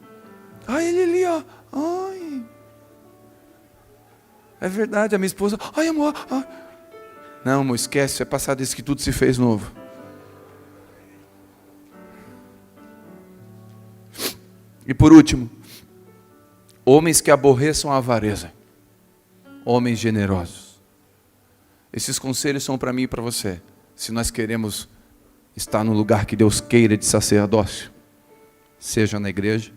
Ai, ele ali, ó, ai. É verdade, a minha esposa, ai amor, ai. Não, amor, esquece, é passado isso que tudo se fez novo. E por último, homens que aborreçam a avareza, homens generosos. Esses conselhos são para mim e para você, se nós queremos estar no lugar que Deus queira de sacerdócio, seja na igreja,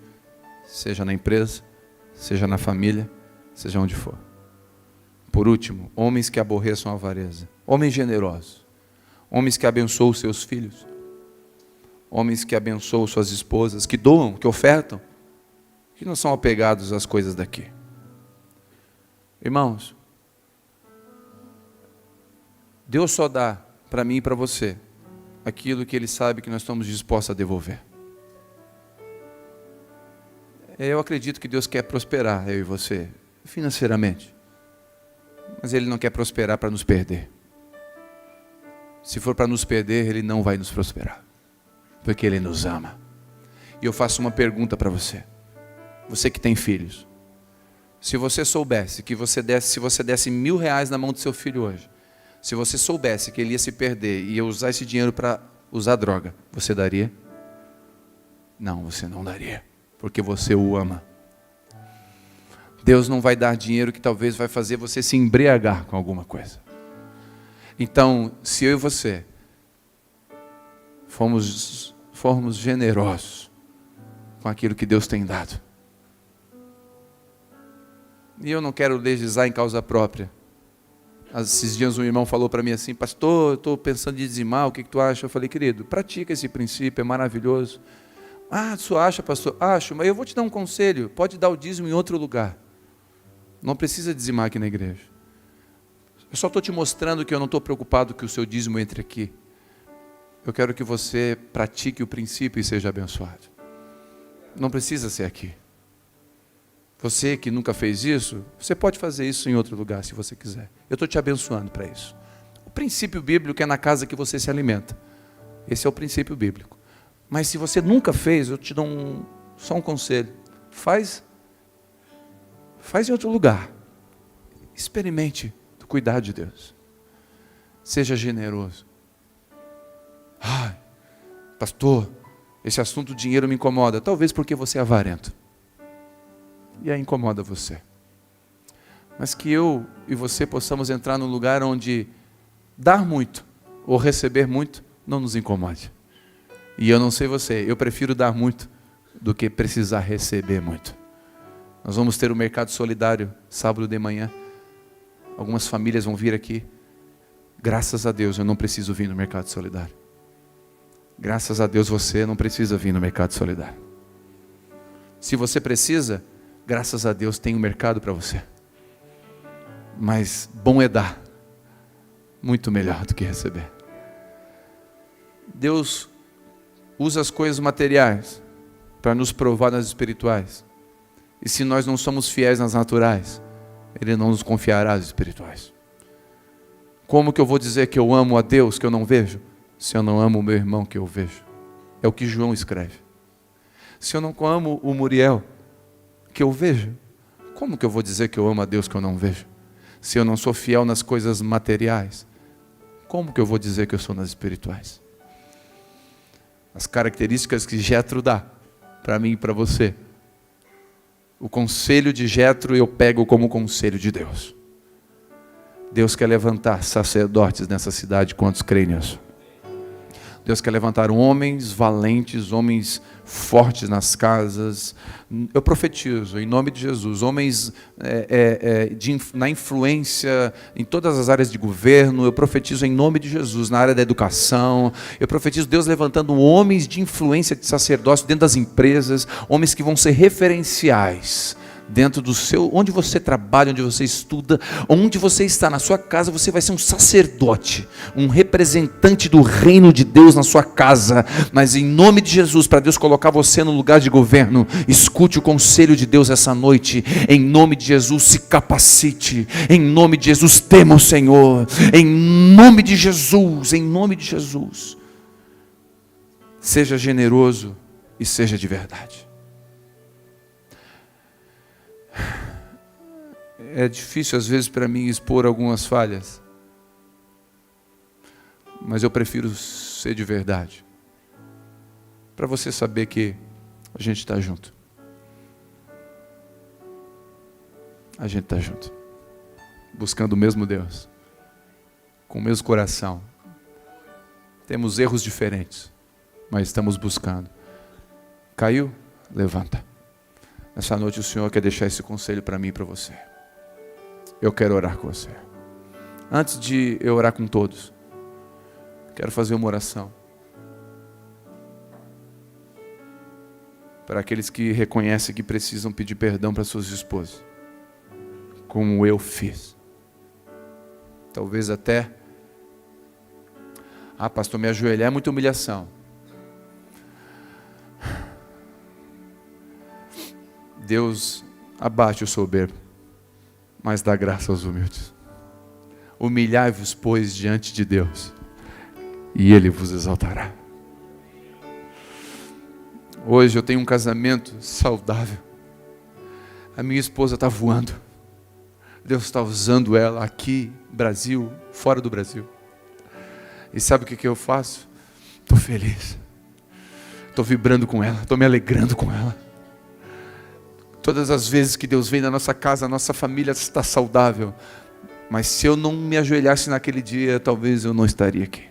seja na empresa, seja na família, seja onde for. Por último, homens que aborreçam a avareza, homens generosos, homens que abençoam seus filhos, homens que abençoam suas esposas, que doam, que ofertam, que não são apegados às coisas daqui. Irmãos, Deus só dá para mim e para você aquilo que Ele sabe que nós estamos dispostos a devolver. Eu acredito que Deus quer prosperar, eu e você, financeiramente. Mas Ele não quer prosperar para nos perder. Se for para nos perder, Ele não vai nos prosperar. Porque Ele nos ama. E eu faço uma pergunta para você. Você que tem filhos. Se você soubesse que se você desse R$1.000 na mão do seu filho hoje, se você soubesse que ele ia se perder e ia usar esse dinheiro para usar droga, você daria? Não, você não daria. Porque você o ama. Deus não vai dar dinheiro que talvez vai fazer você se embriagar com alguma coisa. Então, se eu e você formos generosos com aquilo que Deus tem dado. E eu não quero legislar em causa própria. Esses dias um irmão falou para mim assim, pastor, eu estou pensando em dizimar, o que tu acha? Eu falei, querido, pratica esse princípio, é maravilhoso. Ah, tu acha, pastor? Acho, mas eu vou te dar um conselho, pode dar o dízimo em outro lugar. Não precisa dizimar aqui na igreja. Eu só estou te mostrando que eu não estou preocupado que o seu dízimo entre aqui. Eu quero que você pratique o princípio e seja abençoado. Não precisa ser aqui. Você que nunca fez isso, você pode fazer isso em outro lugar, se você quiser. Eu estou te abençoando para isso. O princípio bíblico é na casa que você se alimenta. Esse é o princípio bíblico. Mas se você nunca fez, eu te dou só um conselho. Faz em outro lugar. Experimente do cuidado de Deus. Seja generoso. Ai, pastor, esse assunto do dinheiro me incomoda. Talvez porque você é avarento. E aí incomoda você. Mas que eu e você possamos entrar num lugar onde dar muito ou receber muito não nos incomode. E eu não sei você, eu prefiro dar muito do que precisar receber muito. Nós vamos ter o mercado solidário sábado de manhã. Algumas famílias vão vir aqui. Graças a Deus eu não preciso vir no mercado solidário. Graças a Deus você não precisa vir no mercado solidário. Se você precisa, graças a Deus tem um mercado para você. Mas bom é dar. Muito melhor do que receber. Deus usa as coisas materiais para nos provar nas espirituais. E se nós não somos fiéis nas naturais, Ele não nos confiará as espirituais. Como que eu vou dizer que eu amo a Deus que eu não vejo, se eu não amo o meu irmão que eu vejo? É o que João escreve. Se eu não amo o Muriel que eu vejo, como que eu vou dizer que eu amo a Deus que eu não vejo? Se eu não sou fiel nas coisas materiais, como que eu vou dizer que eu sou nas espirituais? As características que Jetro dá para mim e para você. O conselho de Jetro eu pego como conselho de Deus. Deus quer levantar sacerdotes nessa cidade, quantos creem nisso? Deus quer levantar homens valentes, homens fortes nas casas. Eu profetizo, em nome de Jesus, homens na influência em todas as áreas de governo. Eu profetizo em nome de Jesus, na área da educação. Eu profetizo Deus levantando homens de influência de sacerdócio dentro das empresas, homens que vão ser referenciais dentro do seu, onde você trabalha, onde você estuda, onde você está, na sua casa, você vai ser um sacerdote, um representante do reino de Deus na sua casa. Mas em nome de Jesus, para Deus colocar você no lugar de governo, escute o conselho de Deus essa noite. Em nome de Jesus, se capacite. Em nome de Jesus, tema o Senhor. Em nome de Jesus, em nome de Jesus, seja generoso e seja de verdade. É difícil às vezes para mim expor algumas falhas, mas eu prefiro ser de verdade, para você saber que a gente está junto. A gente está junto, buscando o mesmo Deus, com o mesmo coração. Temos erros diferentes, mas estamos buscando. Caiu? Levanta. Essa noite o Senhor quer deixar esse conselho para mim e para você. Eu quero orar com você. Antes de eu orar com todos, quero fazer uma oração para aqueles que reconhecem que precisam pedir perdão para suas esposas, como eu fiz. Talvez até, pastor, me ajoelhar é muita humilhação. Deus abate o soberbo, mas dá graça aos humildes. Humilhai-vos, pois, diante de Deus, e Ele vos exaltará. Hoje eu tenho um casamento saudável. A minha esposa está voando. Deus está usando ela aqui, Brasil, fora do Brasil. E sabe o que eu faço? Estou feliz. Estou vibrando com ela, estou me alegrando com ela. Todas as vezes que Deus vem na nossa casa, a nossa família está saudável. Mas se eu não me ajoelhasse naquele dia, talvez eu não estaria aqui.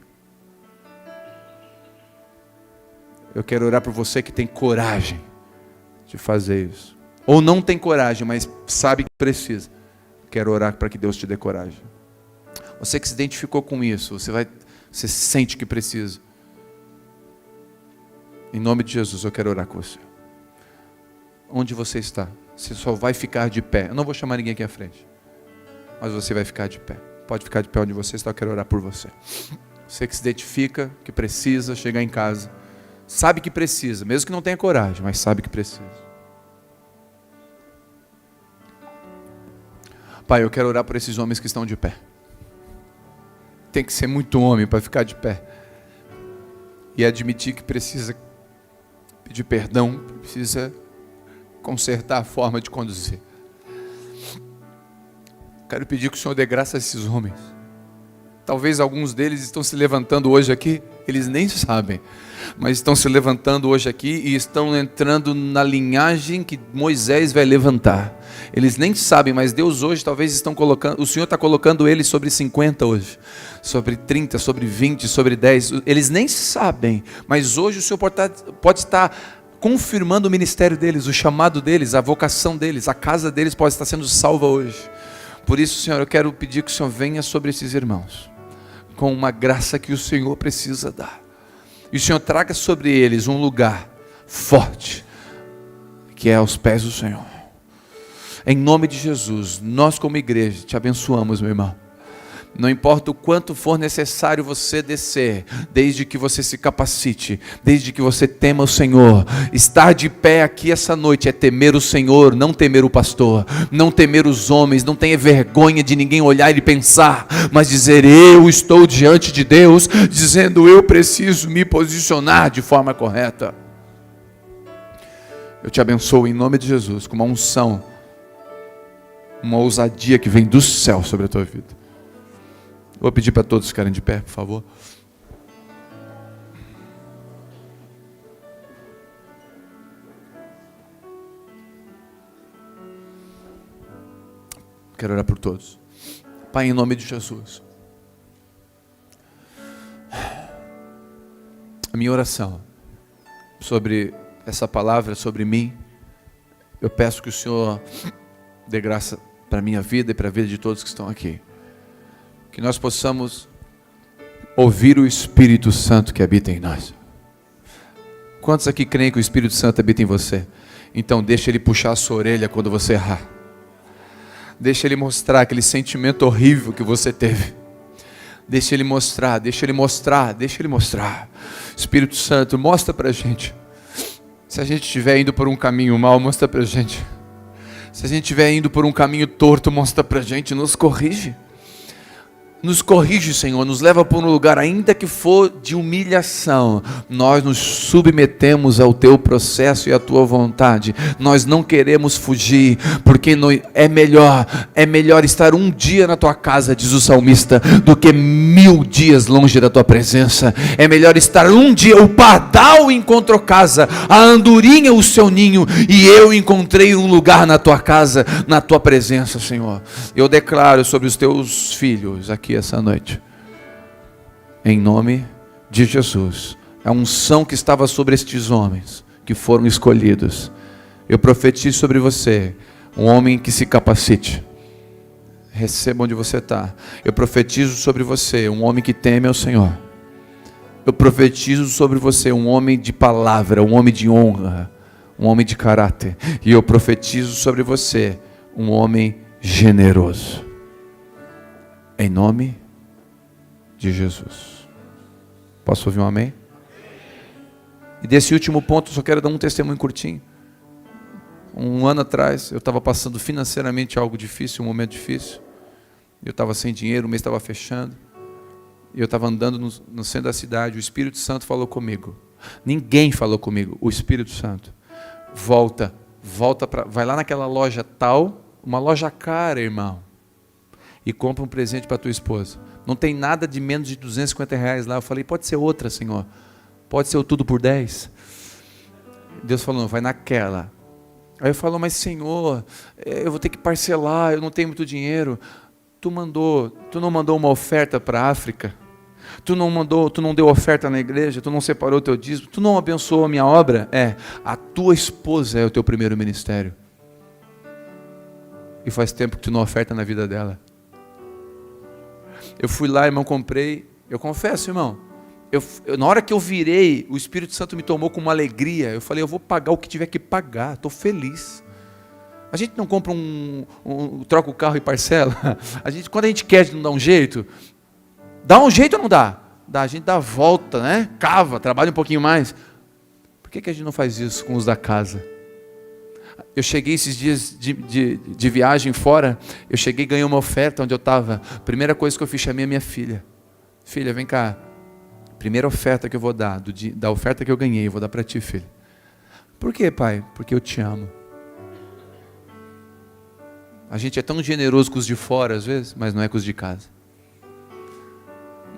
Eu quero orar por você que tem coragem de fazer isso. Ou não tem coragem, mas sabe que precisa. Quero orar para que Deus te dê coragem. Você que se identificou com isso, você sente que precisa. Em nome de Jesus, eu quero orar com você. Onde você está, você só vai ficar de pé. Eu não vou chamar ninguém aqui à frente, mas você vai ficar de pé. Pode ficar de pé onde você está, eu quero orar por você. Você que se identifica, que precisa chegar em casa, sabe que precisa, mesmo que não tenha coragem, mas sabe que precisa. Pai, eu quero orar por esses homens que estão de pé. Tem que ser muito homem para ficar de pé e admitir que precisa pedir perdão, precisa consertar a forma de conduzir. Quero pedir que o Senhor dê graça a esses homens. Talvez alguns deles estão se levantando hoje aqui, eles nem sabem, mas estão se levantando hoje aqui e estão entrando na linhagem que Moisés vai levantar. Eles nem sabem, mas Deus hoje talvez estão colocando, o Senhor está colocando eles sobre 50 hoje, sobre 30, sobre 20, sobre 10, eles nem sabem, mas hoje o Senhor pode estar confirmando o ministério deles, o chamado deles, a vocação deles, a casa deles pode estar sendo salva hoje. Por isso, Senhor, eu quero pedir que o Senhor venha sobre esses irmãos, com uma graça que o Senhor precisa dar. E o Senhor traga sobre eles um lugar forte, que é aos pés do Senhor. Em nome de Jesus, nós como igreja te abençoamos, meu irmão. Não importa o quanto for necessário você descer, desde que você se capacite, desde que você tema o Senhor. Estar de pé aqui essa noite é temer o Senhor, não temer o pastor, não temer os homens, não tenha vergonha de ninguém olhar e pensar, mas dizer: eu estou diante de Deus, dizendo: eu preciso me posicionar de forma correta. Eu te abençoo em nome de Jesus, com uma unção, uma ousadia que vem do céu sobre a tua vida. Vou pedir para todos ficarem de pé, por favor. Quero orar por todos. Pai, em nome de Jesus. A minha oração sobre essa palavra, sobre mim, eu peço que o Senhor dê graça para a minha vida e para a vida de todos que estão aqui. Que nós possamos ouvir o Espírito Santo que habita em nós. Quantos aqui creem que o Espírito Santo habita em você? Então deixa ele puxar a sua orelha quando você errar. Deixa ele mostrar aquele sentimento horrível que você teve. Deixa ele mostrar, deixa ele mostrar, deixa ele mostrar. Espírito Santo, mostra pra gente. Se a gente estiver indo por um caminho mau, mostra pra gente. Se a gente estiver indo por um caminho torto, mostra pra gente, nos corrige. Nos corrige, Senhor, nos leva para um lugar, ainda que for de humilhação. Nós nos submetemos ao Teu processo e à Tua vontade. Nós não queremos fugir, porque é melhor estar um dia na Tua casa, diz o salmista, do que 1000 dias longe da Tua presença. É melhor estar um dia, o pardal encontrou casa, a andorinha o seu ninho, e eu encontrei um lugar na Tua casa, na Tua presença, Senhor. Eu declaro sobre os Teus filhos aqui essa noite, em nome de Jesus, a unção que estava sobre estes homens que foram escolhidos, eu profetizo sobre você, um homem que se capacite. Receba onde você está. Eu profetizo sobre você, um homem que teme ao Senhor. Eu profetizo sobre você, um homem de palavra, um homem de honra, um homem de caráter. E eu profetizo sobre você, um homem generoso. Em nome de Jesus. Posso ouvir um amém? E desse último ponto, eu só quero dar um testemunho curtinho. Um ano atrás, eu estava passando financeiramente algo difícil, um momento difícil. Eu estava sem dinheiro, o mês estava fechando. E eu estava andando no centro da cidade. O Espírito Santo falou comigo. Ninguém falou comigo. O Espírito Santo. Vai lá naquela loja tal, uma loja cara, irmão. E compra um presente para tua esposa. Não tem nada de menos de R$250 lá. Eu falei, pode ser outra, Senhor. Pode ser o tudo por 10. Deus falou, não, vai naquela. Aí eu falo, mas Senhor, eu vou ter que parcelar, eu não tenho muito dinheiro. Tu não mandou uma oferta para a África? Tu não deu oferta na igreja? Tu não separou o teu dízimo? Tu não abençoou a minha obra? A tua esposa é o teu primeiro ministério. E faz tempo que tu não oferta na vida dela. Eu fui lá, irmão, comprei. Eu confesso, irmão, na hora que eu virei, o Espírito Santo me tomou com uma alegria. Eu falei, eu vou pagar o que tiver que pagar. Estou feliz. A gente não compra troca o carro e parcela. Quando a gente quer, não dá um jeito. Dá um jeito ou não dá? Dá, a gente dá a volta, né? Cava, trabalha um pouquinho mais. Por que a gente não faz isso com os da casa? Eu cheguei esses dias de viagem fora, eu cheguei e ganhei uma oferta onde eu estava. Primeira coisa que eu fiz, chamei a minha filha. Filha, vem cá. Primeira oferta que eu vou dar, da oferta que eu ganhei, eu vou dar para ti, filha. Por quê, pai? Porque eu te amo. A gente é tão generoso com os de fora às vezes, mas não é com os de casa.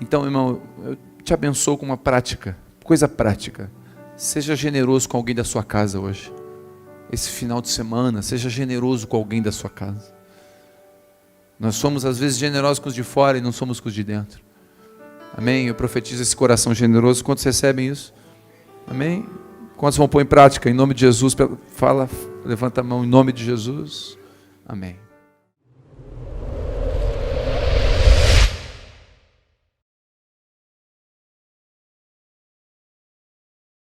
Então, irmão, eu te abençoo com uma prática, coisa prática. Seja generoso com alguém da sua casa hoje. Esse final de semana, seja generoso com alguém da sua casa. Nós somos às vezes generosos com os de fora e não somos com os de dentro. Amém? Eu profetizo esse coração generoso. Quantos recebem isso? Amém? Quantos vão pôr em prática? Em nome de Jesus, fala, levanta a mão em nome de Jesus. Amém.